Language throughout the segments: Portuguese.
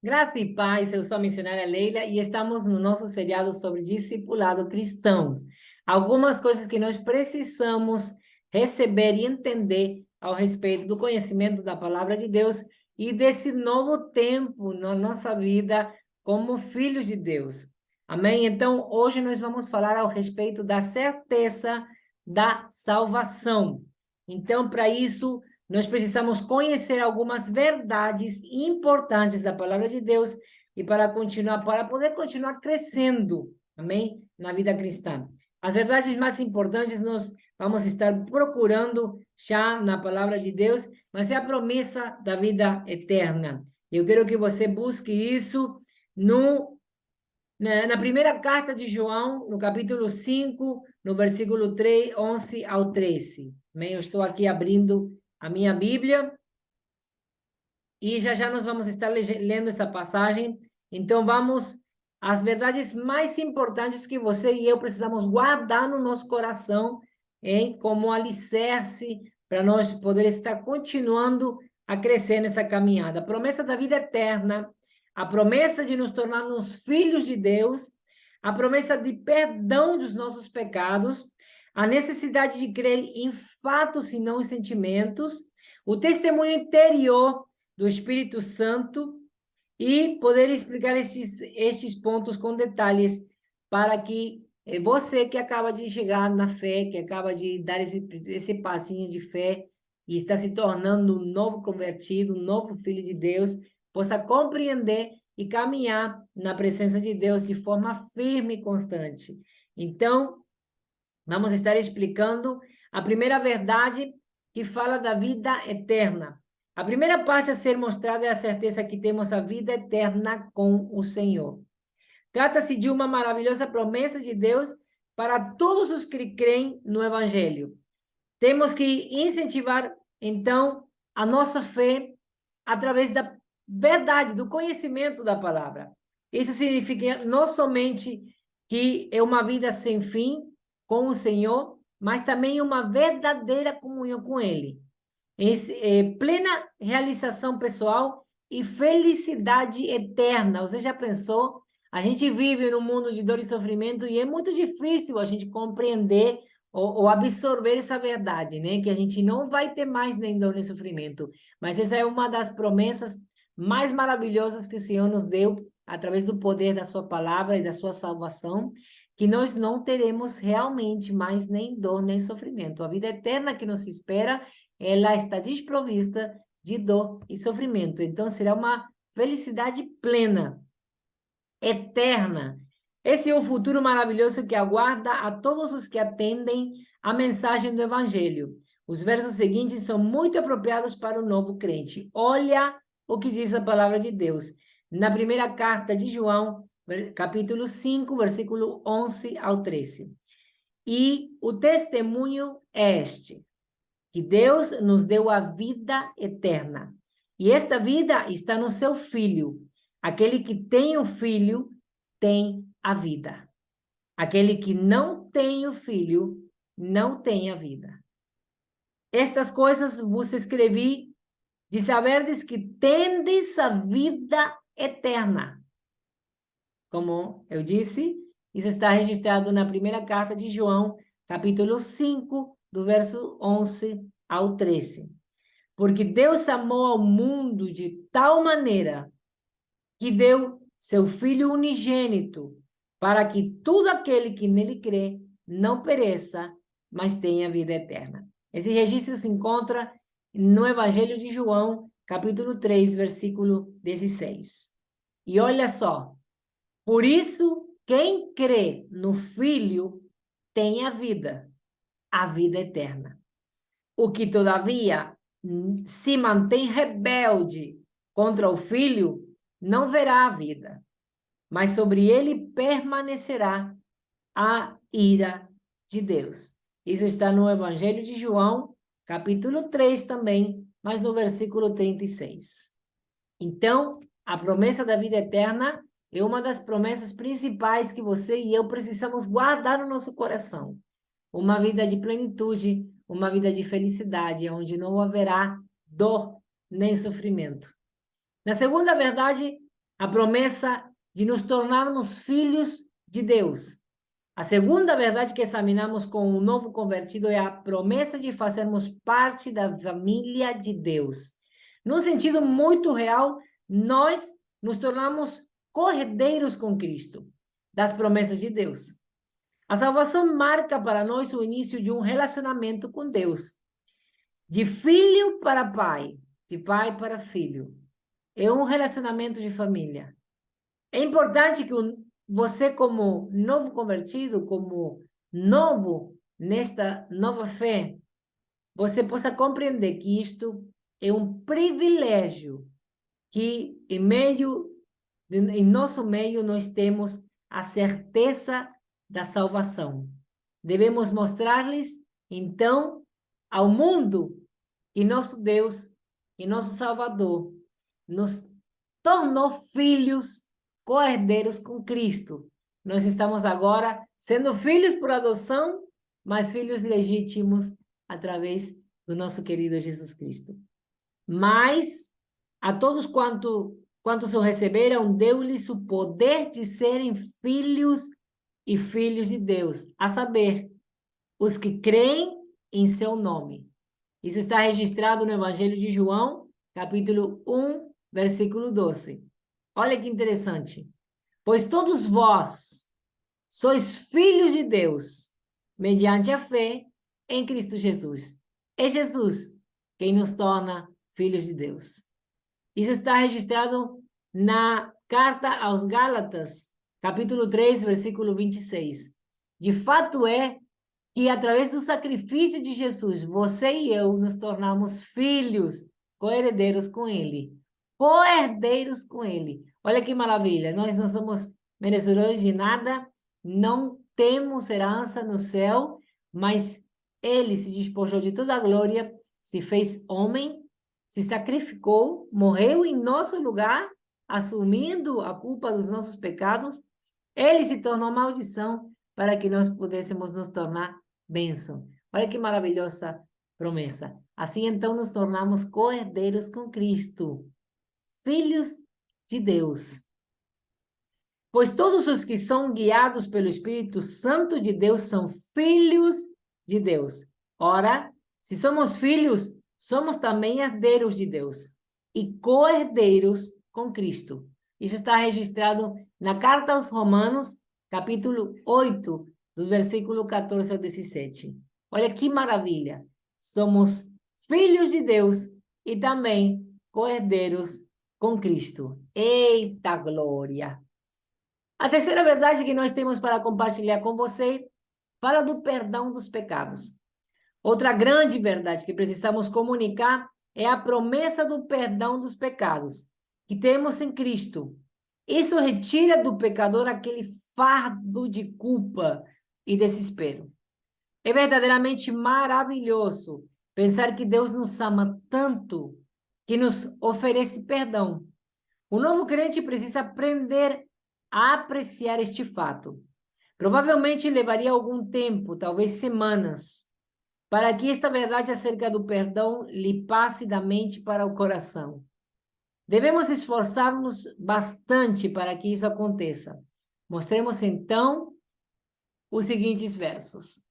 Graça e paz, eu sou a missionária Leila e estamos no nosso seriado sobre discipulado cristãos. Algumas coisas que nós precisamos receber e entender ao respeito do conhecimento da palavra de Deus e desse novo tempo na nossa vida como filhos de Deus. Amém? Então, hoje nós vamos falar ao respeito da certeza da salvação. Então, para isso, nós precisamos conhecer algumas verdades importantes da palavra de Deus e para poder continuar crescendo, amém? Na vida cristã. As verdades mais importantes nós vamos estar procurando já na palavra de Deus, mas é a promessa da vida eterna. Eu quero que você busque isso na primeira carta de João, no capítulo 5, no versículo 3, 11 ao 13. Amém? Eu estou aqui abrindo a minha Bíblia e já já nós vamos estar lendo essa passagem. Então, vamos às verdades mais importantes que você e eu precisamos guardar no nosso coração, hein? Como alicerce para nós poder estar continuando a crescer nessa caminhada. A promessa da vida eterna, a promessa de nos tornarmos filhos de Deus, a promessa de perdão dos nossos pecados, a necessidade de crer em fatos e não em sentimentos, o testemunho interior do Espírito Santo e poder explicar estes pontos com detalhes para que você que acaba de chegar na fé, que acaba de dar esse passinho de fé e está se tornando um novo convertido, um novo filho de Deus, possa compreender e caminhar na presença de Deus de forma firme e constante. Então, vamos estar explicando a primeira verdade que fala da vida eterna. A primeira parte a ser mostrada é a certeza que temos a vida eterna com o Senhor. Trata-se de uma maravilhosa promessa de Deus para todos os que creem no Evangelho. Temos que incentivar, então, a nossa fé através da verdade, do conhecimento da palavra. Isso significa não somente que é uma vida sem fim com o Senhor, mas também uma verdadeira comunhão com Ele. Plena realização pessoal e felicidade eterna. Você já pensou? A gente vive num mundo de dor e sofrimento e é muito difícil a gente compreender ou absorver essa verdade, né? Que a gente não vai ter mais nem dor nem sofrimento. Mas essa é uma das promessas mais maravilhosas que o Senhor nos deu através do poder da sua palavra e da sua salvação, que nós não teremos realmente mais nem dor nem sofrimento. A vida eterna que nos espera, ela está desprovista de dor e sofrimento. Então, será uma felicidade plena, eterna. Esse é o futuro maravilhoso que aguarda a todos os que atendem a mensagem do Evangelho. Os versos seguintes são muito apropriados para o novo crente. Olha o que diz a palavra de Deus. Na primeira carta de João, capítulo 5, versículo 11 ao 13. E o testemunho é este: que Deus nos deu a vida eterna. E esta vida está no seu Filho. Aquele que tem o Filho tem a vida. Aquele que não tem o Filho não tem a vida. Estas coisas vos escrevi de saberdes que tendes a vida eterna. Como eu disse, isso está registrado na primeira carta de João, capítulo 5, do verso 11 ao 13. Porque Deus amou ao mundo de tal maneira que deu seu Filho unigênito, para que todo aquele que nele crê não pereça, mas tenha vida eterna. Esse registro se encontra no Evangelho de João, capítulo 3, versículo 16. E olha só, por isso, quem crê no Filho tem a vida eterna. O que, todavia, se mantém rebelde contra o Filho, não verá a vida, mas sobre ele permanecerá a ira de Deus. Isso está no Evangelho de João, capítulo 3 também, mas no versículo 36. Então, a promessa da vida eterna é uma das promessas principais que você e eu precisamos guardar no nosso coração. Uma vida de plenitude, uma vida de felicidade, onde não haverá dor nem sofrimento. Na segunda verdade, a promessa de nos tornarmos filhos de Deus. A segunda verdade que examinamos com o novo convertido é a promessa de fazermos parte da família de Deus. Num sentido muito real, nós nos tornamos co-herdeiros com Cristo, das promessas de Deus. A salvação marca para nós o início de um relacionamento com Deus, de filho para pai, de pai para filho. É um relacionamento de família. É importante que você, como novo convertido, como novo nesta nova fé, você possa compreender que isto é um privilégio que em nosso meio nós temos a certeza da salvação. Devemos mostrar-lhes, então, ao mundo que nosso Deus, que nosso Salvador, nos tornou filhos co-herdeiros com Cristo. Nós estamos agora sendo filhos por adoção, mas filhos legítimos através do nosso querido Jesus Cristo. Mas a todos quantos o receberam, deu-lhes o poder de serem filhos e filhos de Deus, a saber, os que creem em seu nome. Isso está registrado no Evangelho de João, capítulo 1, versículo 12. Olha que interessante. Pois todos vós sois filhos de Deus, mediante a fé em Cristo Jesus. É Jesus quem nos torna filhos de Deus. Isso está registrado na carta aos Gálatas, capítulo 3, versículo 26. De fato é que através do sacrifício de Jesus, você e eu nos tornamos filhos, co-herdeiros com Ele. Co-herdeiros com Ele. Olha que maravilha, nós não somos merecedores de nada, não temos herança no céu, mas Ele se despojou de toda a glória, se fez homem, se sacrificou, morreu em nosso lugar, assumindo a culpa dos nossos pecados. Ele se tornou maldição para que nós pudéssemos nos tornar bênção. Olha que maravilhosa promessa. Assim, então, nos tornamos co-herdeiros com Cristo, filhos de Deus. Pois todos os que são guiados pelo Espírito Santo de Deus são filhos de Deus. Ora, se somos filhos, somos também herdeiros de Deus e co-herdeiros com Cristo. Isso está registrado na Carta aos Romanos, capítulo 8, dos versículos 14 ao 17. Olha que maravilha! Somos filhos de Deus e também co-herdeiros com Cristo. Eita glória! A terceira verdade que nós temos para compartilhar com você fala do perdão dos pecados. Outra grande verdade que precisamos comunicar é a promessa do perdão dos pecados que temos em Cristo. Isso retira do pecador aquele fardo de culpa e desespero. É verdadeiramente maravilhoso pensar que Deus nos ama tanto que nos oferece perdão. O novo crente precisa aprender a apreciar este fato. Provavelmente levaria algum tempo, talvez semanas, para que esta verdade acerca do perdão lhe passe da mente para o coração. Devemos esforçar-nos bastante para que isso aconteça. Mostremos então os seguintes versos.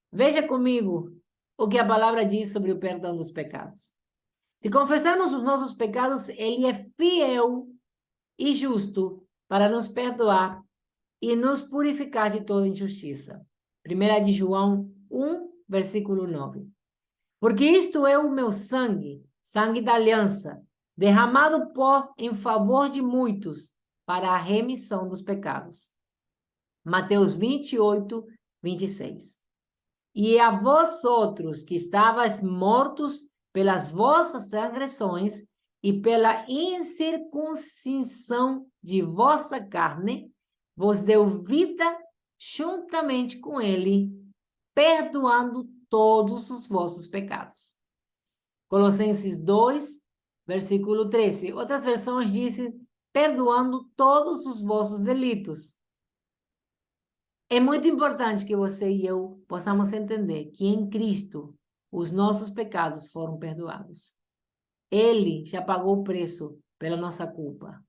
Veja comigo o que a palavra diz sobre o perdão dos pecados. Se confessarmos os nossos pecados, ele é fiel e justo para nos perdoar e nos purificar de toda injustiça. 1 de João 1, versículo 9. Porque isto é o meu sangue, sangue da aliança, derramado em favor de muitos, para a remissão dos pecados. Mateus 28, 26. E a vós outros que estavais mortos pelas vossas transgressões e pela incircuncisão de vossa carne, vos deu vida juntamente com ele, perdoando todos os vossos pecados. Colossenses 2, versículo 13. Outras versões dizem, perdoando todos os vossos delitos. É muito importante que você e eu possamos entender que em Cristo os nossos pecados foram perdoados. Ele já pagou o preço pela nossa culpa.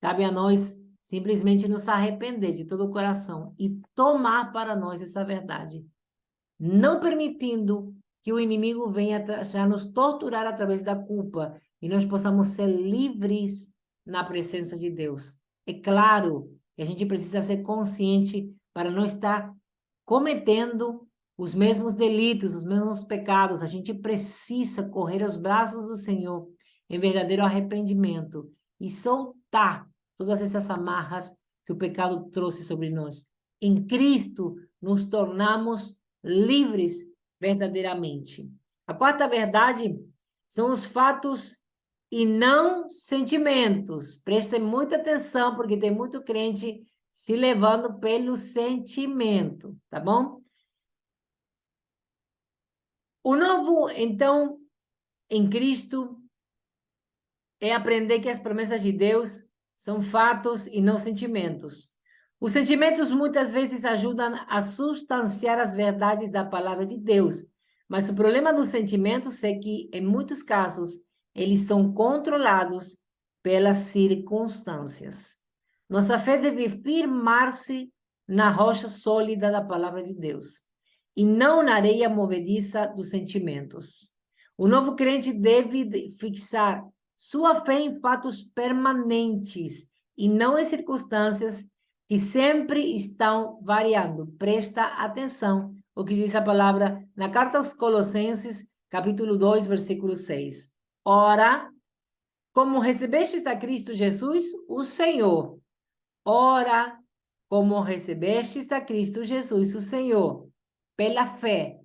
Cabe a nós simplesmente nos arrepender de todo o coração e tomar para nós essa verdade, não permitindo que o inimigo venha já nos torturar através da culpa e nós possamos ser livres na presença de Deus. É claro que a gente precisa ser consciente para não estar cometendo os mesmos delitos, os mesmos pecados. A gente precisa correr aos braços do Senhor em verdadeiro arrependimento e soltar todas essas amarras que o pecado trouxe sobre nós. Em Cristo nos tornamos livres verdadeiramente. A quarta verdade são os fatos e não sentimentos. Prestem muita atenção, porque tem muito crente se levando pelo sentimento, tá bom? O novo, então, em Cristo, é aprender que as promessas de Deus são fatos e não sentimentos. Os sentimentos muitas vezes ajudam a substanciar as verdades da palavra de Deus, mas o problema dos sentimentos é que, em muitos casos, eles são controlados pelas circunstâncias. Nossa fé deve firmar-se na rocha sólida da palavra de Deus e não na areia movediça dos sentimentos. O novo crente deve fixar sua fé em fatos permanentes e não em circunstâncias que sempre estão variando. Presta atenção o que diz a palavra na carta aos Colossenses, capítulo 2, versículo 6. Ora, como recebestes a Cristo Jesus, o Senhor. Ora, como recebestes a Cristo Jesus, o Senhor, pela fé.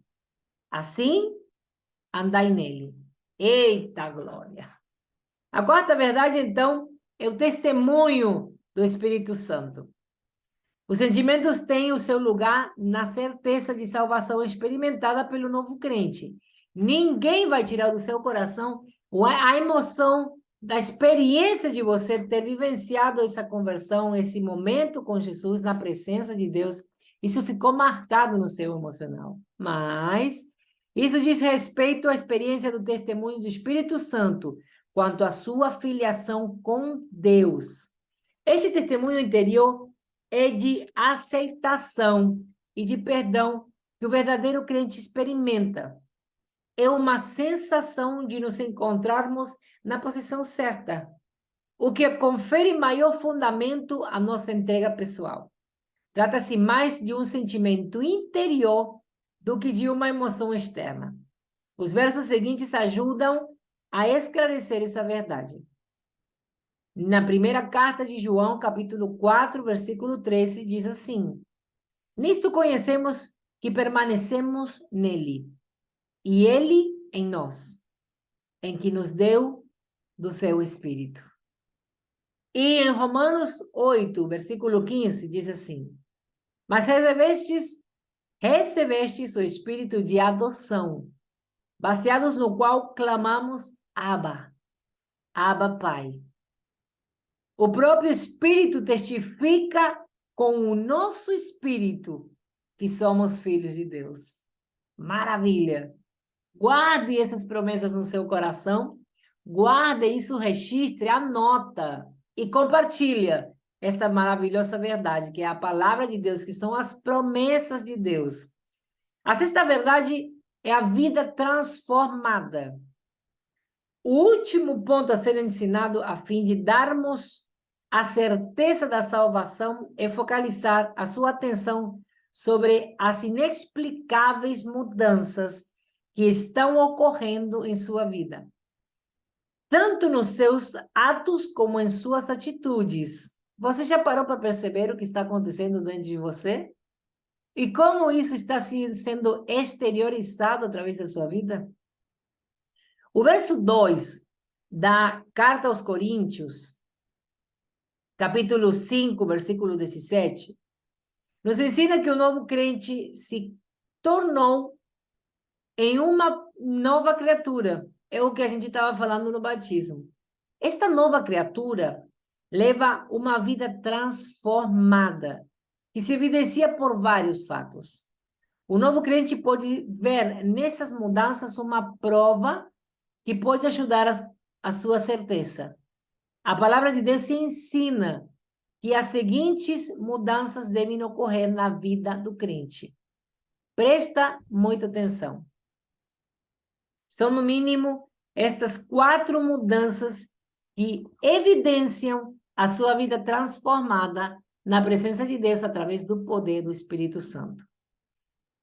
Assim, andai nele. Eita glória! A quarta verdade, então, é o testemunho do Espírito Santo. Os sentimentos têm o seu lugar na certeza de salvação experimentada pelo novo crente. Ninguém vai tirar do seu coração a emoção da experiência de você ter vivenciado essa conversão, esse momento com Jesus, na presença de Deus. Isso ficou marcado no seu emocional. Mas isso diz respeito à experiência do testemunho do Espírito Santo quanto à sua filiação com Deus. Este testemunho interior é de aceitação e de perdão que o verdadeiro crente experimenta. É uma sensação de nos encontrarmos na posição certa, o que confere maior fundamento à nossa entrega pessoal. Trata-se mais de um sentimento interior do que de uma emoção externa. Os versos seguintes ajudam a esclarecer essa verdade. Na primeira carta de João, capítulo 4, versículo 13, diz assim: Nisto conhecemos que permanecemos nele, e ele em nós, em que nos deu do seu Espírito. E em Romanos 8, versículo 15, diz assim: Mas recebestes o Espírito de adoção, baseados no qual clamamos Abba, Abba Pai. O próprio Espírito testifica com o nosso espírito que somos filhos de Deus. Maravilha! Guarde essas promessas no seu coração, guarde isso, registre, anota e compartilha esta maravilhosa verdade, que é a palavra de Deus, que são as promessas de Deus. A sexta verdade é a vida transformada. O último ponto a ser ensinado a fim de darmos a certeza da salvação é focalizar a sua atenção sobre as inexplicáveis mudanças que estão ocorrendo em sua vida, tanto nos seus atos como em suas atitudes. Você já parou para perceber o que está acontecendo dentro de você? E como isso está sendo exteriorizado através da sua vida? O verso 2 da carta aos Coríntios, capítulo 5, versículo 17, nos ensina que o novo crente se tornou em uma nova criatura. É o que a gente estava falando no batismo. Esta nova criatura leva uma vida transformada, que se evidencia por vários fatos. O novo crente pode ver nessas mudanças uma prova que pode ajudar a sua certeza. a palavra de Deus ensina que as seguintes mudanças devem ocorrer na vida do crente. Presta muita atenção. São, no mínimo, estas 4 mudanças que evidenciam a sua vida transformada na presença de Deus através do poder do Espírito Santo.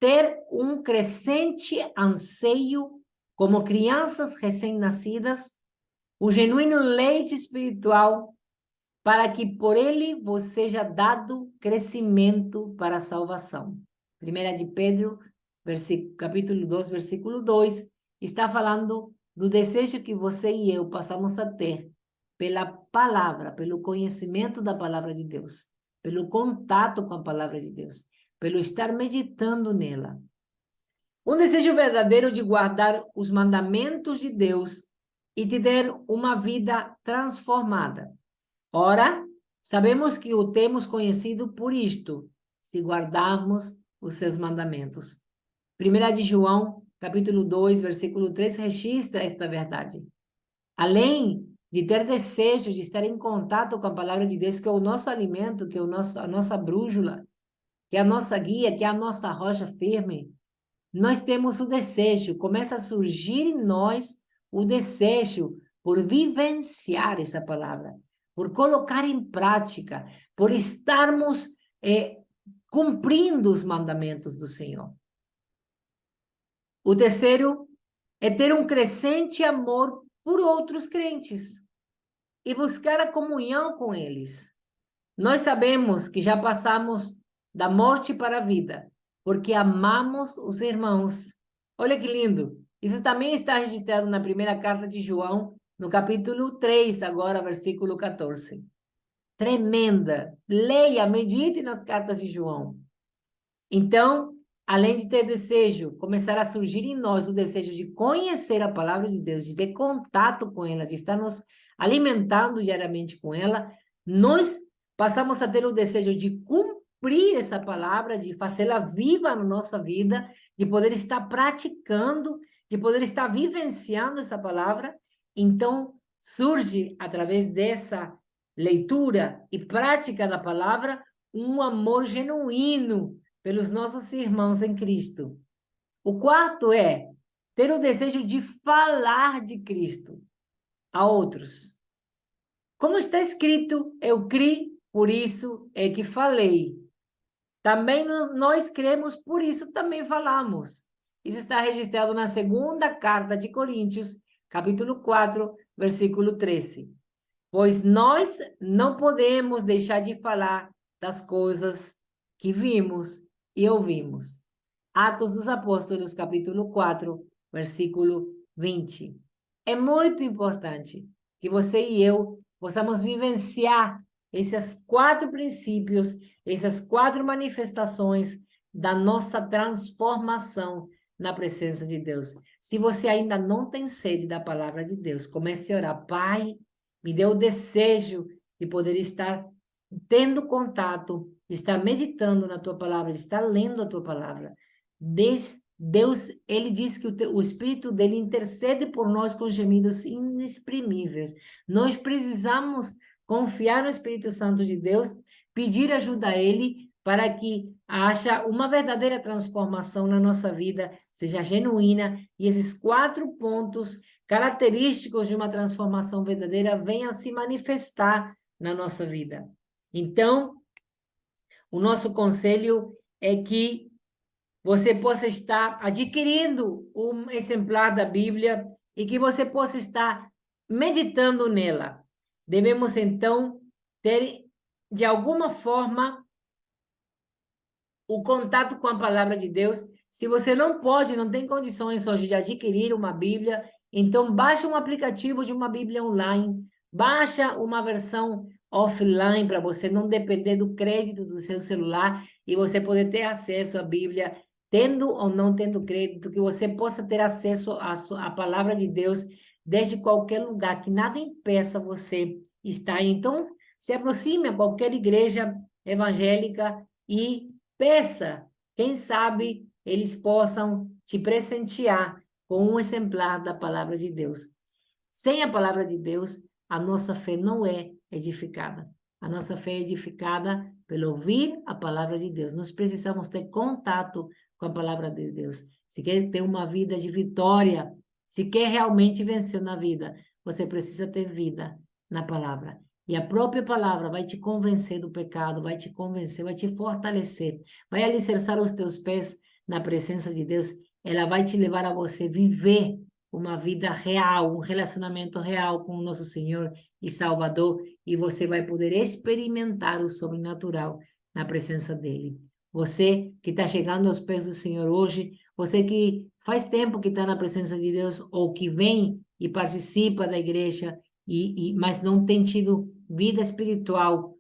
Ter um crescente anseio, como crianças recém-nascidas, o genuíno leite espiritual, para que por ele vos seja dado crescimento para a salvação. 1 de Pedro, capítulo 2, versículo 2, está falando do desejo que você e eu passamos a ter pela palavra, pelo conhecimento da palavra de Deus, pelo contato com a palavra de Deus, pelo estar meditando nela. Um desejo verdadeiro de guardar os mandamentos de Deus e de ter uma vida transformada. Ora, sabemos que o temos conhecido por isto, se guardarmos os seus mandamentos. 1 de João, capítulo 2, versículo 3, registra esta verdade. Além de ter desejo de estar em contato com a palavra de Deus, que é o nosso alimento, que é a nossa brújula, que é a nossa guia, que é a nossa rocha firme, nós temos o desejo, começa a surgir em nós o desejo por vivenciar essa palavra, por colocar em prática, por estarmos cumprindo os mandamentos do Senhor. O terceiro é ter um crescente amor por outros crentes e buscar a comunhão com eles. Nós sabemos que já passamos da morte para a vida, porque amamos os irmãos. Olha que lindo! Isso também está registrado na primeira carta de João, no capítulo 3, agora, versículo 14. Tremenda! Leia, medite nas cartas de João. Então, além de ter desejo, começar a surgir em nós o desejo de conhecer a palavra de Deus, de ter contato com ela, de estar nos alimentando diariamente com ela, nós passamos a ter o desejo de cumprir essa palavra, de fazê-la viva na nossa vida, de poder estar praticando, de poder estar vivenciando essa palavra. Então, surge, através dessa leitura e prática da palavra, um amor genuíno pelos nossos irmãos em Cristo. O quarto é ter o desejo de falar de Cristo a outros. Como está escrito, eu criei, por isso é que falei. Também nós cremos, por isso também falamos. Isso está registrado na segunda carta de Coríntios, capítulo 4, versículo 13. Pois nós não podemos deixar de falar das coisas que vimos e ouvimos. Atos dos Apóstolos, capítulo 4, versículo 20. É muito importante que você e eu possamos vivenciar esses 4 princípios, essas 4 manifestações da nossa transformação na presença de Deus. Se você ainda não tem sede da palavra de Deus, comece a orar. Pai, me dê o desejo de poder estar tendo contato, de estar meditando na tua palavra, de estar lendo a tua palavra. Deus, ele diz que o Espírito dele intercede por nós com gemidos inexprimíveis. Nós precisamos confiar no Espírito Santo de Deus, pedir ajuda a ele para que haja uma verdadeira transformação na nossa vida, seja genuína, e esses 4 pontos característicos de uma transformação verdadeira venham a se manifestar na nossa vida. Então, o nosso conselho é que você possa estar adquirindo um exemplar da Bíblia e que você possa estar meditando nela. Devemos, então, ter, de alguma forma, o contato com a palavra de Deus. Se você não pode, não tem condições hoje de adquirir uma Bíblia, então baixa um aplicativo de uma Bíblia online, baixa uma versão offline para você não depender do crédito do seu celular e você poder ter acesso à Bíblia, tendo ou não tendo crédito, que você possa ter acesso à palavra de Deus desde qualquer lugar, que nada impeça você estar. Então, se aproxime a qualquer igreja evangélica e peça, quem sabe eles possam te presentear com um exemplar da palavra de Deus. Sem a palavra de Deus, a nossa fé não é edificada. A nossa fé é edificada pelo ouvir a palavra de Deus. Nós precisamos ter contato com a palavra de Deus. Se quer ter uma vida de vitória, se quer realmente vencer na vida, você precisa ter vida na palavra. E a própria palavra vai te convencer do pecado, vai te convencer, vai te fortalecer, vai alicerçar os teus pés na presença de Deus. Ela vai te levar a você viver uma vida real, um relacionamento real com o nosso Senhor e Salvador, e você vai poder experimentar o sobrenatural na presença dele. Você que está chegando aos pés do Senhor hoje, você que faz tempo que está na presença de Deus, ou que vem e participa da igreja, mas não tem tido vida espiritual,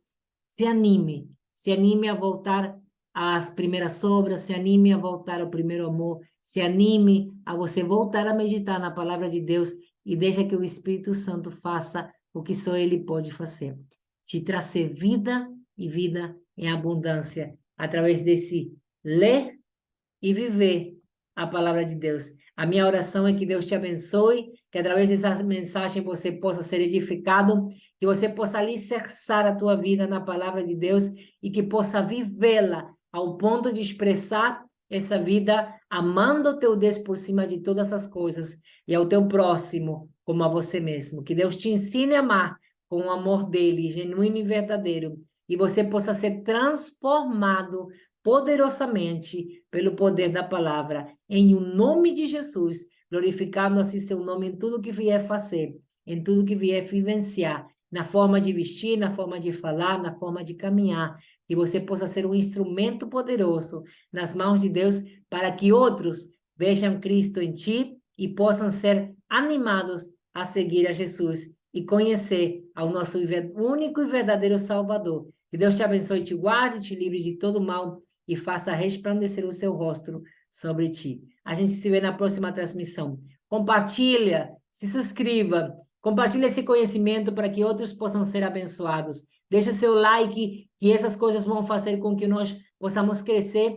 se anime a voltar às primeiras obras, se anime a voltar ao primeiro amor, se anime a você voltar a meditar na palavra de Deus e deixa que o Espírito Santo faça o que só Ele pode fazer. Te trazer vida e vida em abundância, através desse ler e viver a palavra de Deus. A minha oração é que Deus te abençoe, que através dessa mensagem você possa ser edificado, que você possa alicerçar a tua vida na palavra de Deus e que possa vivê-la ao ponto de expressar essa vida amando o teu Deus por cima de todas as coisas e ao teu próximo como a você mesmo. Que Deus te ensine a amar com o amor dele, genuíno e verdadeiro, e você possa ser transformado poderosamente pelo poder da palavra, em o nome de Jesus, glorificando assim seu nome em tudo que vier fazer, em tudo que vier vivenciar, na forma de vestir, na forma de falar, na forma de caminhar, que você possa ser um instrumento poderoso nas mãos de Deus, para que outros vejam Cristo em ti e possam ser animados a seguir a Jesus e conhecer ao nosso único e verdadeiro Salvador. Que Deus te abençoe, te guarde, te livre de todo mal e faça resplandecer o seu rosto sobre ti. A gente se vê na próxima transmissão. Compartilha, se inscreva, compartilha esse conhecimento para que outros possam ser abençoados. Deixa o seu like, que essas coisas vão fazer com que nós possamos crescer